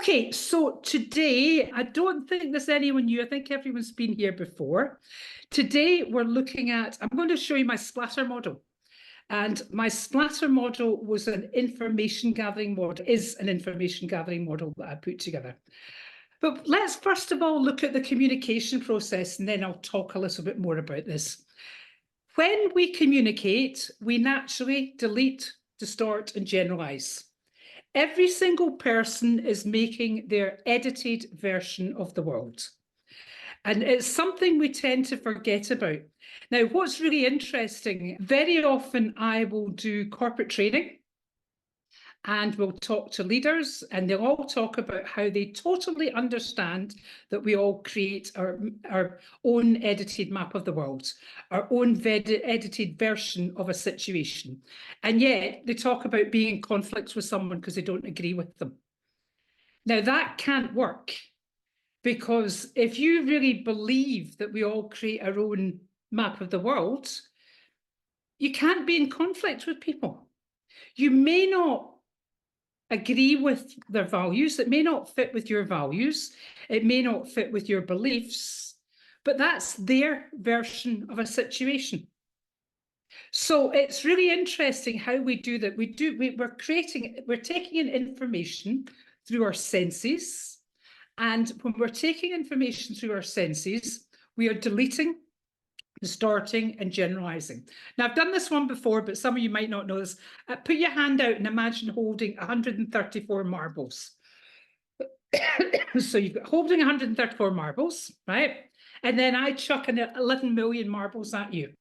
Okay, so today, I don't think there's anyone new. I think everyone's been here before. Today, we're looking at, I'm going to show you my splatter model. And my splatter model was an information gathering model, is an information gathering model that I put together. But let's first of all look at the communication process, and then I'll talk a little bit more about this. When we communicate, we naturally delete, distort, and generalize. Every single person is making their edited version of the world. And it's something we tend to forget about. Now, what's really interesting, very often I will do corporate training and we'll talk to leaders, and they'll all talk about how they totally understand that we all create our own edited map of the world, our own edited version of a situation. And yet they talk about being in conflict with someone because they don't agree with them. Now, that can't work, because if you really believe that we all create our own map of the world, you can't be in conflict with people. You may not agree with their values, it may not fit with your values, it may not fit with your beliefs, but that's their version of a situation. So it's really interesting how we do that. We're taking in information through our senses, and when we're taking information through our senses, we are deleting, distorting, and generalizing. Now, I've done this one before, but some of you might not know this. Put your hand out and imagine holding 134 marbles. So you've got holding 134 marbles, right? And then I chuck 11 million marbles at you.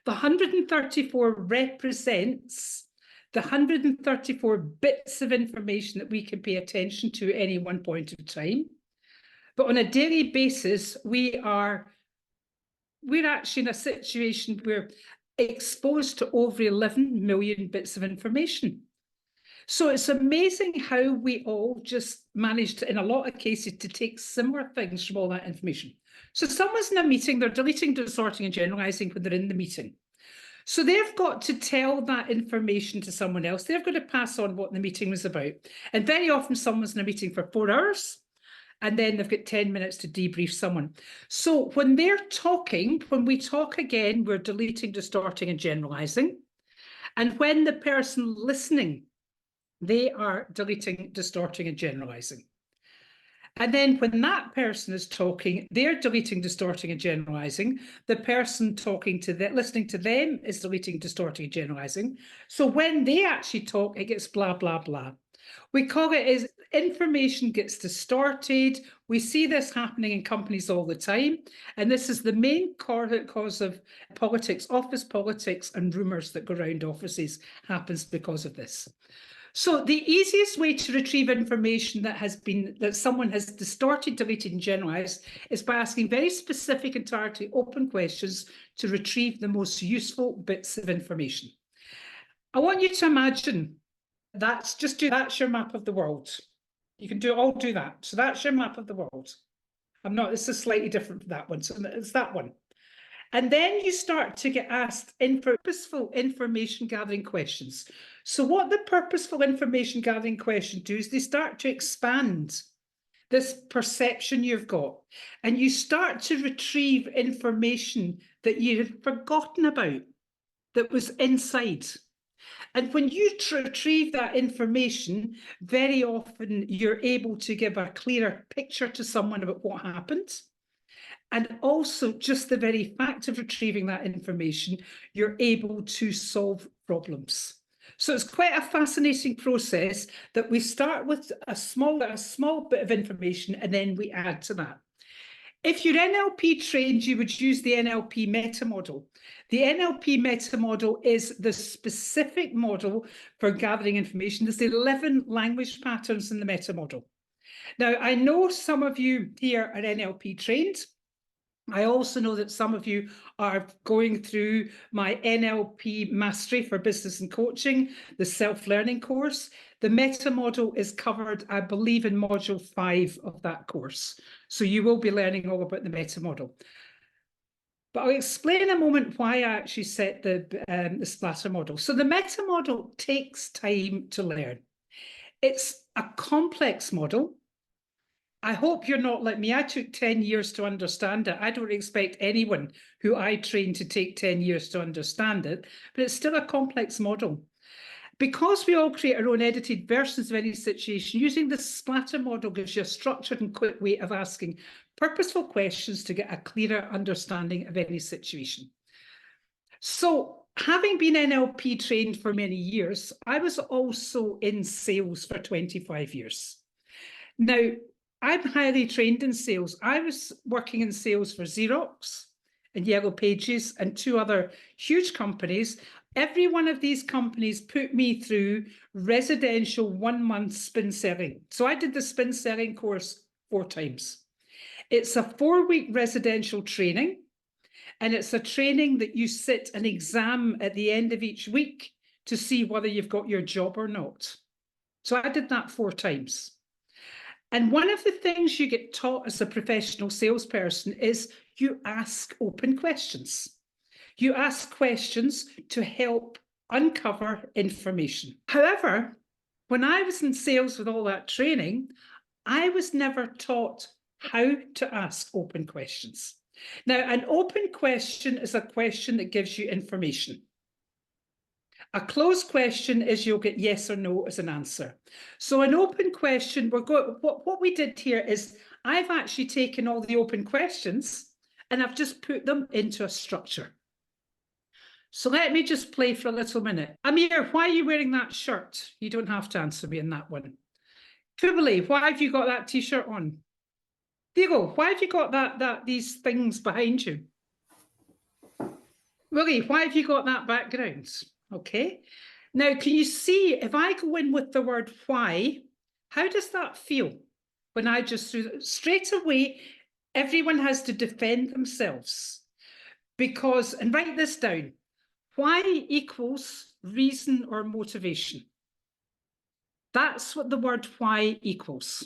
The 134 represents the 134 bits of information that we can pay attention to at any one point of time. But on a daily basis, we're actually in a situation where exposed to over 11 million bits of information. So it's amazing how we all just managed, in a lot of cases, to take similar things from all that information. So someone's in a meeting, they're deleting, distorting, and generalizing when they're in the meeting. So they've got to tell that information to someone else. They've got to pass on what the meeting was about. And very often someone's in a meeting for 4 hours, and then they've got 10 minutes to debrief someone. So when they're talking, when we talk again, we're deleting, distorting, and generalizing. And when the person listening, they are deleting, distorting, and generalizing. And then when that person is talking, they're deleting, distorting, and generalizing. The person talking to them, listening to them, is deleting, distorting, and generalizing. So when they actually talk, it gets blah, blah, blah. We call it as information gets distorted. We see this happening in companies all the time. And this is the main cause of politics, office politics, and rumours that go around offices happens because of this. So the easiest way to retrieve information that someone has distorted, deleted, and generalized is by asking very specific and targeted open questions to retrieve the most useful bits of information. I want you to imagine that's your map of the world. You can all do that. So that's your map of the world. This is slightly different from that one. So it's that one. And then you start to get asked purposeful information gathering questions. So what the purposeful information gathering question do is they start to expand this perception you've got, and you start to retrieve information that you had forgotten about that was inside. And when you retrieve that information, very often you're able to give a clearer picture to someone about what happened. And also, just the very fact of retrieving that information, you're able to solve problems. So it's quite a fascinating process that we start with a small bit of information, and then we add to that. If you're NLP trained, you would use the NLP Meta Model. The NLP Meta Model is the specific model for gathering information. There's 11 language patterns in the Meta Model. Now, I know some of you here are NLP trained. I also know that some of you are going through my NLP Mastery for Business and Coaching, the self-learning course. The Meta Model is covered, I believe, in module 5 of that course. So you will be learning all about the Meta Model. But I'll explain in a moment why I actually set the splatter model. So the Meta Model takes time to learn. It's a complex model. I hope you're not like me. I took 10 years to understand it. I don't expect anyone who I train to take 10 years to understand it, but it's still a complex model. Because we all create our own edited versions of any situation, using the splatter model gives you a structured and quick way of asking purposeful questions to get a clearer understanding of any situation. So, having been NLP trained for many years, I was also in sales for 25 years. Now, I'm highly trained in sales. I was working in sales for Xerox and Yellow Pages and 2 other huge companies. Every one of these companies put me through residential 1-month spin selling. So I did the spin selling course 4 times. It's a 4-week residential training, and it's a training that you sit an exam at the end of each week to see whether you've got your job or not. So I did that 4 times. And one of the things you get taught as a professional salesperson is you ask open questions. You ask questions to help uncover information. However, when I was in sales with all that training, I was never taught how to ask open questions. Now, an open question is a question that gives you information. A closed question is you'll get yes or no as an answer. So an open question, what we did here is I've actually taken all the open questions and I've just put them into a structure. So let me just play for a little minute. Amir, why are you wearing that shirt? You don't have to answer me in that one. Kubali, why have you got that t-shirt on? Diego, why have you got these things behind you? Willie, why have you got that background? Okay. Now, can you see if I go in with the word why, how does that feel? When I just straight away, everyone has to defend themselves because, and write this down, why equals reason or motivation. That's what the word why equals.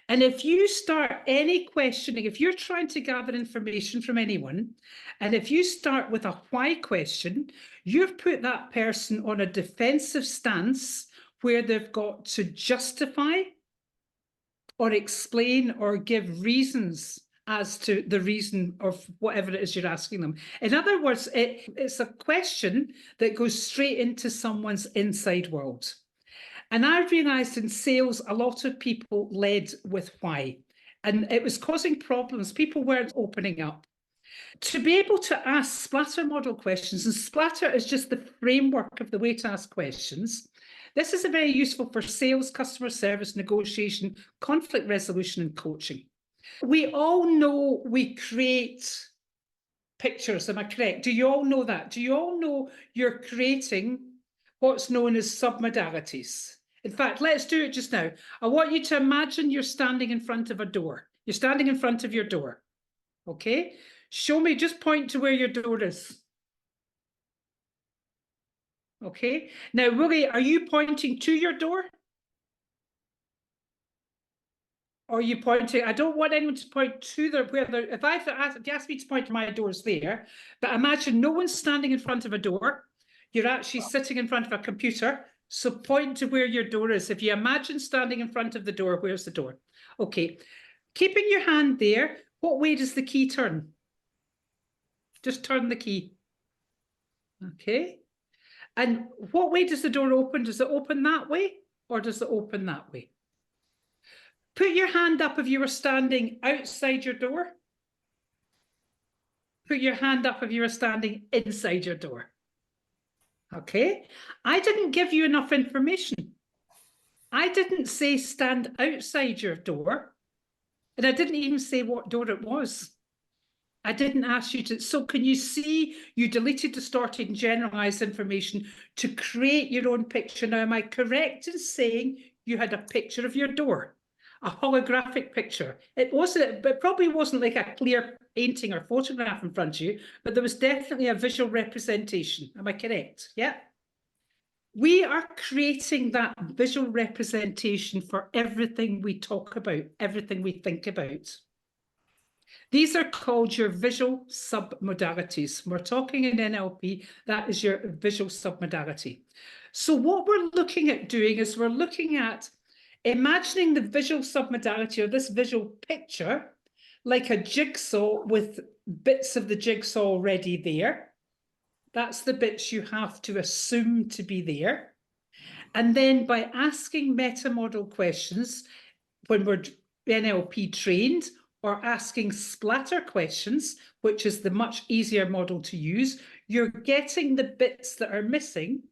And if you start any questioning, if you're trying to gather information from anyone, and if you start with a why question, you've put that person on a defensive stance where they've got to justify or explain or give reasons as to the reason of whatever it is you're asking them. In other words, it's a question that goes straight into someone's inside world. And I realised in sales, a lot of people led with why, and it was causing problems. People weren't opening up. To be able to ask splatter model questions, and splatter is just the framework of the way to ask questions. This is very useful for sales, customer service, negotiation, conflict resolution, and coaching. We all know we create pictures, am I correct? Do you all know that? Do you all know you're creating what's known as submodalities? In fact, let's do it just now. I want you to imagine you're standing in front of a door. You're standing in front of your door. Okay? Show me, just point to where your door is. Okay? Now, Willie, are you pointing to your door? Or are you pointing? I don't want anyone to point to if you ask me to point to my doors there, but imagine no one's standing in front of a door. You're actually sitting in front of a computer. So point to where your door is. If you imagine standing in front of the door, where's the door? Okay. Keeping your hand there, what way does the key turn? Just turn the key. Okay. And what way does the door open? Does it open that way or does it open that way? Put your hand up if you were standing outside your door. Put your hand up if you were standing inside your door. Okay, I didn't give you enough information. I didn't say stand outside your door, and I didn't even say what door it was. I didn't ask you to. So can you see you deleted, distorted, and generalized information to create your own picture? Now, am I correct in saying you had a picture of your door? A holographic picture. It probably wasn't like a clear painting or photograph in front of you, but there was definitely a visual representation. Am I correct? Yeah. We are creating that visual representation for everything we talk about, everything we think about. These are called your visual submodalities. We're talking in NLP, that is your visual submodality. So what we're looking at doing is we're looking at Imagining the visual submodality or this visual picture like a jigsaw with bits of the jigsaw already there. That's the bits you have to assume to be there. And then by asking meta model questions, when we're NLP trained, or asking splatter questions, which is the much easier model to use, you're getting the bits that are missing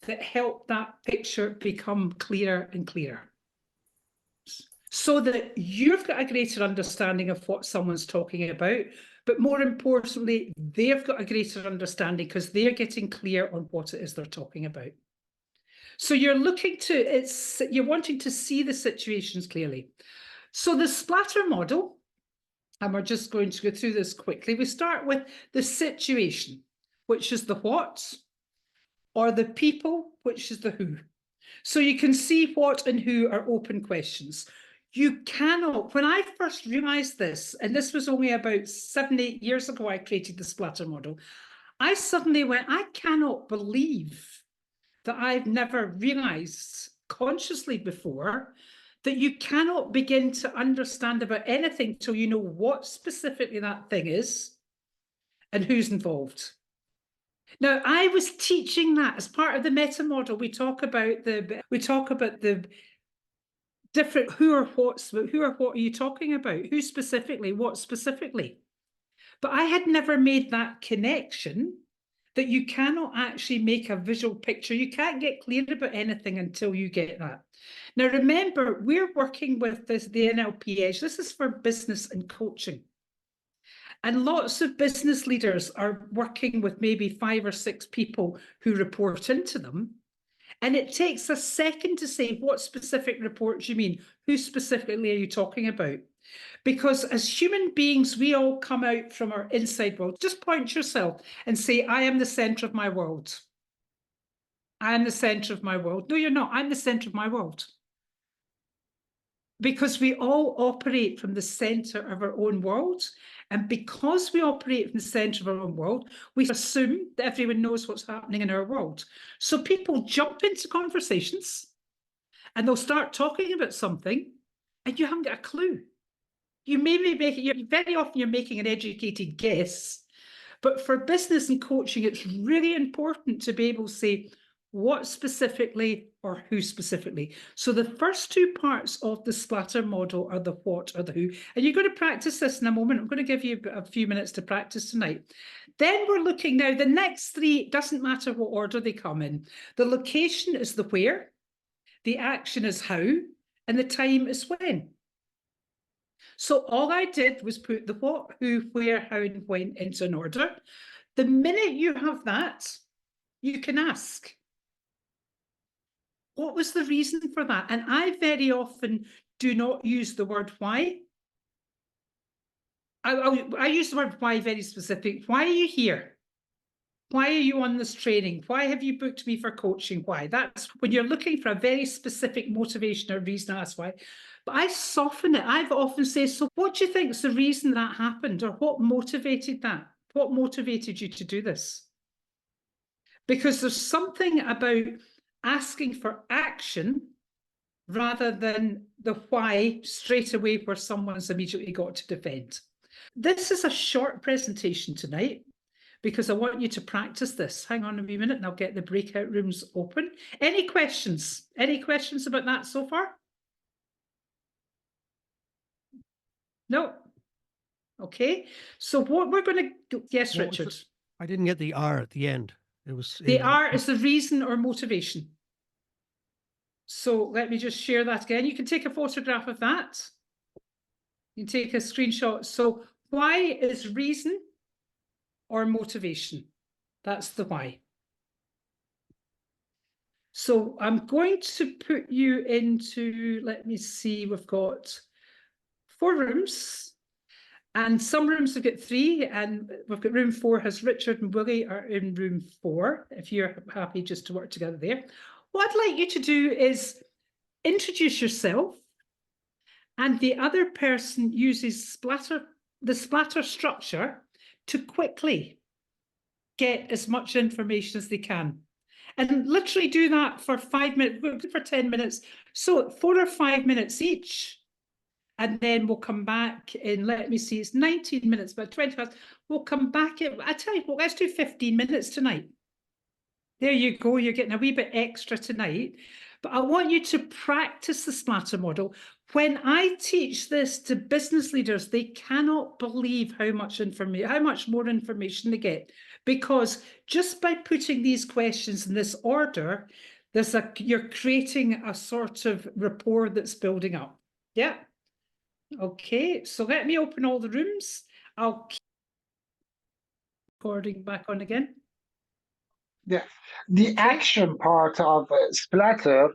that help that picture become clearer and clearer. So that you've got a greater understanding of what someone's talking about, but more importantly, they've got a greater understanding because they're getting clear on what it is they're talking about. So you're looking to, you're wanting to see the situations clearly. So the splatter model, and we're just going to go through this quickly. We start with the situation, which is the what, or the people, which is the who. So you can see what and who are open questions. You cannot, when I first realized this, and this was only about 7, 8 years ago, I created the splatter model, I suddenly went, I cannot believe that I've never realized consciously before that you cannot begin to understand about anything till you know what specifically that thing is and who's involved. Now, I was teaching that as part of the meta model. We talk about the different who or what are you talking about? Who specifically, what specifically? But I had never made that connection that you cannot actually make a visual picture. You can't get clear about anything until you get that. Now, remember, we're working with the NLP Edge. This is for business and coaching. And lots of business leaders are working with maybe 5 or 6 people who report into them. And it takes a second to say, what specific report do you mean? Who specifically are you talking about? Because as human beings, we all come out from our inside world. Just point yourself and say, I am the center of my world. I am the center of my world. No, you're not. I'm the center of my world. Because we all operate from the center of our own world. And because we operate from the center of our own world, we assume that everyone knows what's happening in our world. So people jump into conversations and they'll start talking about something and you haven't got a clue. You may be making, very often you're making an educated guess, but for business and coaching, it's really important to be able to say what specifically or who specifically. So the first 2 parts of the splatter model are the what or the who, and you're going to practice this in a moment. I'm going to give you a few minutes to practice tonight. Then we're looking now, the next 3, it doesn't matter what order they come in. The location is the where, the action is how, and the time is when. So all I did was put the what, who, where, how, and when into an order. The minute you have that, you can ask, what was the reason for that? And I very often do not use the word why. I use the word why very specific. Why are you here? Why are you on this training? Why have you booked me for coaching? Why? That's when you're looking for a very specific motivation or reason, that's why. But I soften it. I've often said, so what do you think is the reason that happened, or what motivated that? What motivated you to do this? Because there's something about asking for action rather than the why straight away where someone's immediately got to defend. This is a short presentation tonight because I want you to practice this. Hang on a wee minute and I'll get the breakout rooms open. Any questions? Any questions about that so far? No. Okay. So what we're going to do, yes, Richard. I didn't get the R at the end. It was the R is the reason or motivation. So let me just share that again. You can take a photograph of that. You can take a screenshot. So why is reason or motivation? That's the why. So I'm going to put you into, let me see, we've got 4 rooms. And some rooms have got 3, and we've got room 4 has Richard and Willie are in room 4, if you're happy just to work together there. What I'd like you to do is introduce yourself, and the other person uses the splatter structure to quickly get as much information as they can. And literally do that for 5 minutes, we'll do for 10 minutes. So 4 or 5 minutes each. And then we'll come back in, let me see, it's 19 minutes, but 20 minutes. We'll come back in, I tell you what, let's do 15 minutes tonight. There you go, you're getting a wee bit extra tonight. But I want you to practice the splatter model. When I teach this to business leaders, they cannot believe how much information, how much more information they get. Because just by putting these questions in this order, you're creating a sort of rapport that's building up. Yeah. Okay, so let me open all the rooms. I'll keep recording back on again. Yeah, the Okay. action part of Splatter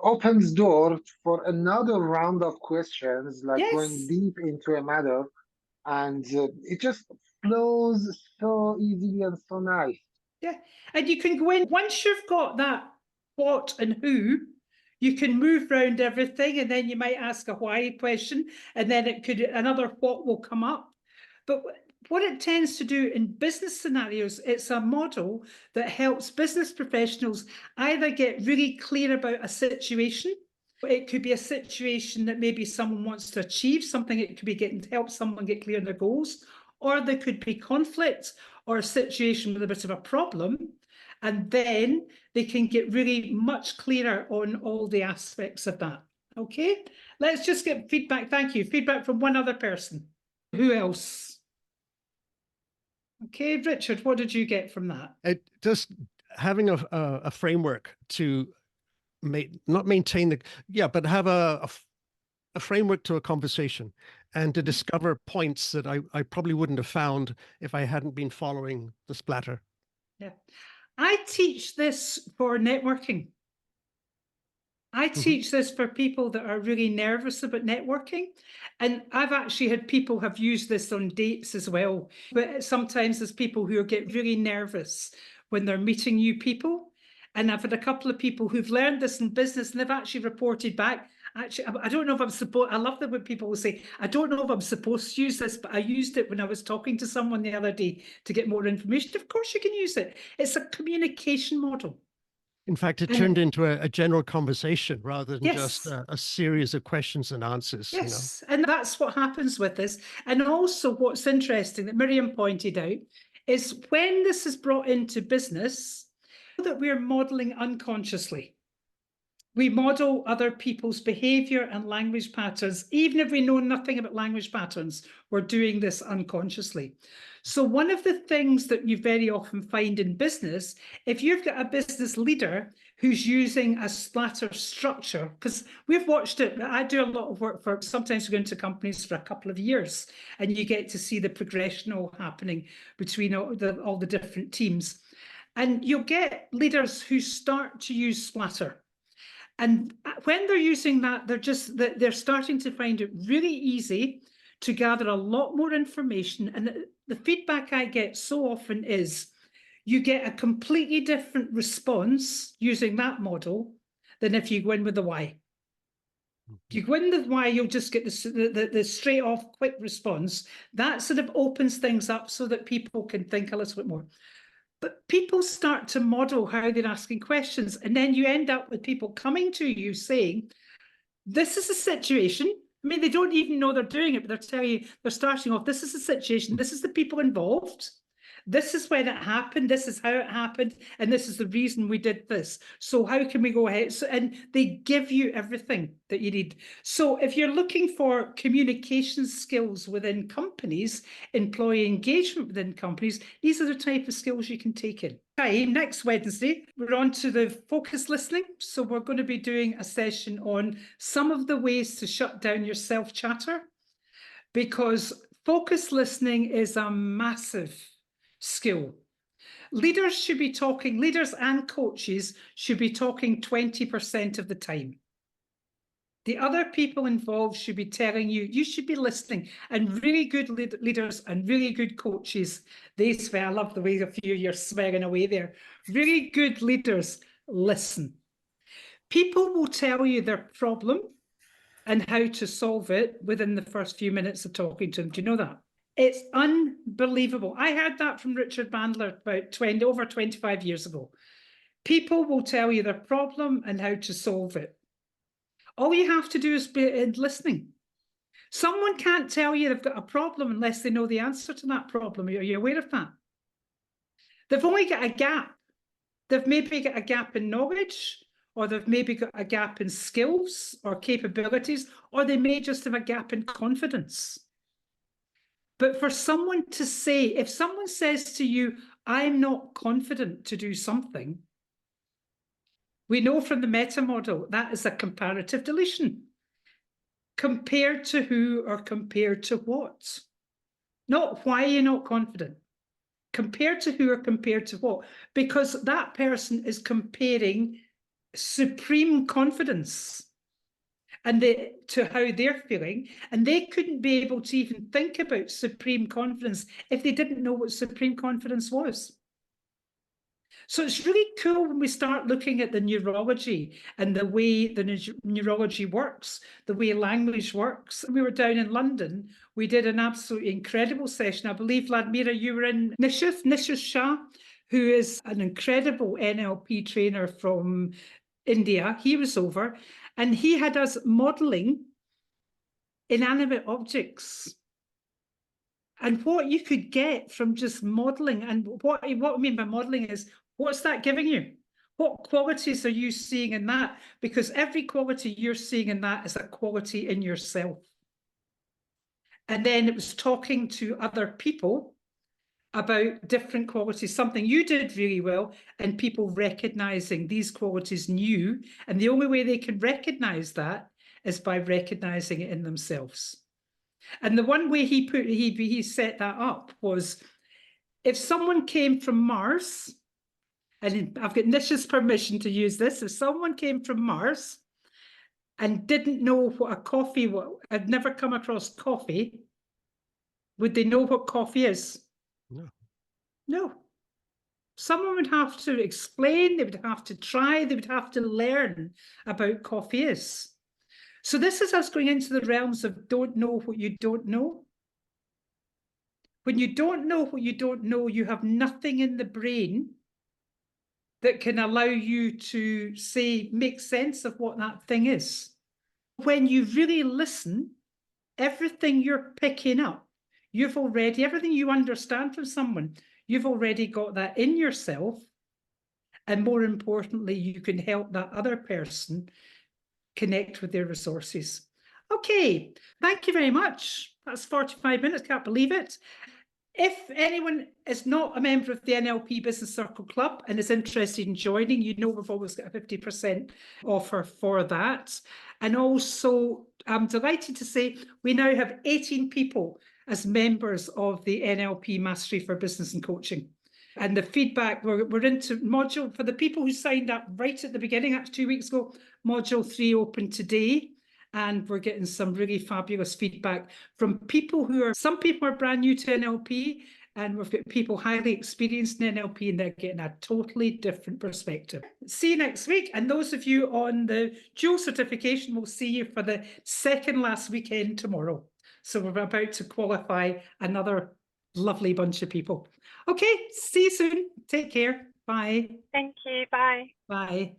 opens door for another round of questions, like going deep into a matter, and it just flows so easily and so nice. Yeah, and you can go in, once you've got that what and who, you can move around everything, and then you might ask a why question, and then another what will come up. But what it tends to do in business scenarios, it's a model that helps business professionals either get really clear about a situation. It could be a situation that maybe someone wants to achieve something. It could be help someone get clear on their goals, or there could be conflict or a situation with a bit of a problem. And then they can get really much clearer on all the aspects of that. Okay, let's just get feedback. Thank you. Feedback from one other person. Who else? Okay, Richard, what did you get from that? Just having a framework to not maintain but have a framework to a conversation, and to discover points that I probably wouldn't have found if I hadn't been following the splatter. Yeah. I teach this for networking. I teach this for people that are really nervous about networking. And I've actually had people have used this on dates as well. But sometimes there's people who get really nervous when they're meeting new people. And I've had a couple of people who've learned this in business, and they've actually reported back. Actually, I don't know if I'm supposed, I love that when people will say, I don't know if I'm supposed to use this, but I used it when I was talking to someone the other day to get more information. Of course you can use it. It's a communication model. In fact, it turned into a general conversation rather than just a series of questions and answers. Yes, and that's what happens with this. And also what's interesting that Miriam pointed out is when this is brought into business, that we're modeling unconsciously. We model other people's behavior and language patterns. Even if we know nothing about language patterns, we're doing this unconsciously. So one of the things that you very often find in business, if you've got a business leader who's using a splatter structure, because we've watched it, I do a lot of work for, sometimes we go into companies for a couple of years, and you get to see the progression all happening between all the different teams. And you'll get leaders who start to use splatter. And when they're using that, they're starting to find it really easy to gather a lot more information. And the feedback I get so often is you get a completely different response using that model than if you go in with the why. If you go in with the why, you'll just get the straight off quick response. That sort of opens things up so that people can think a little bit more. But people start to model how they're asking questions, and then you end up with people coming to you saying, this is a situation. I mean, they don't even know they're doing it, but they're telling you, they're starting off, this is a situation, this is the people involved, this is when it happened, this is how it happened, and this is the reason we did this. So how can we go ahead? So, and they give you everything that you need. So if you're looking for communication skills within companies, employee engagement within companies, these are the type of skills you can take in. Okay, next Wednesday, we're on to the focus listening. So we're going to be doing a session on some of the ways to shut down your self-chatter, because focus listening is a massive skill. Leaders should be talking, leaders and coaches should be talking 20% of the time. The other people involved should be telling you, you should be listening. And really good leaders and really good coaches, they swear, I love the way a few of you are swearing away there. Really good leaders listen. People will tell you their problem and how to solve it within the first few minutes of talking to them. Do you know that? It's unbelievable. I heard that from Richard Bandler about over 25 years ago. People will tell you their problem and how to solve it. All you have to do is be listening. Someone can't tell you they've got a problem unless they know the answer to that problem. Are you aware of that? They've only got a gap. They've maybe got a gap in knowledge, or they've maybe got a gap in skills or capabilities, or they may just have a gap in confidence. But for someone to say, if someone says to you, I'm not confident to do something, we know from the meta model that is a comparative deletion. Compared to who or compared to what? Not why you're not confident. Compared to who or compared to what? Because that person is comparing supreme confidence and to how they're feeling, and they couldn't be able to even think about supreme confidence if they didn't know what supreme confidence was. So it's really cool when we start looking at the neurology and the way the neurology works, the way language works. We were down in London. We did an absolutely incredible session. I believe, Vladimira, you were in Nishith Shah, who is an incredible NLP trainer from India. He was over and he had us modeling inanimate objects. And what you could get from just modeling, and what I mean by modeling is, what's that giving you? What qualities are you seeing in that? Because every quality you're seeing in that is a quality in yourself. And then it was talking to other people about different qualities, something you did really well, and people recognizing these qualities new. And the only way they can recognize that is by recognizing it in themselves. And the one way he set that up was, if someone came from Mars, and I've got Nish's permission to use this, if someone came from Mars and didn't know what a coffee was, had never come across coffee, would they know what coffee is? No. No. Someone would have to explain, they would have to try, they would have to learn about coffee is. So this is us going into the realms of don't know what you don't know. When you don't know what you don't know, you have nothing in the brain that can allow you to make sense of what that thing is. When you really listen, everything you're picking up, everything you understand from someone, you've already got that in yourself. And more importantly, you can help that other person connect with their resources. Okay, thank you very much. That's 45 minutes, can't believe it. If anyone is not a member of the NLP Business Circle Club and is interested in joining, you know we've always got a 50% offer for that. And also, I'm delighted to say we now have 18 people as members of the NLP Mastery for Business and Coaching. And the feedback, we're into module, for the people who signed up right at the beginning, that's 2 weeks ago, module 3 open today. And we're getting some really fabulous feedback from people some people are brand new to NLP, and we've got people highly experienced in NLP, and they're getting a totally different perspective. See you next week. And those of you on the dual certification, we'll see you for the second last weekend tomorrow. So we're about to qualify another lovely bunch of people. Okay, see you soon. Take care. Bye. Thank you. Bye. Bye.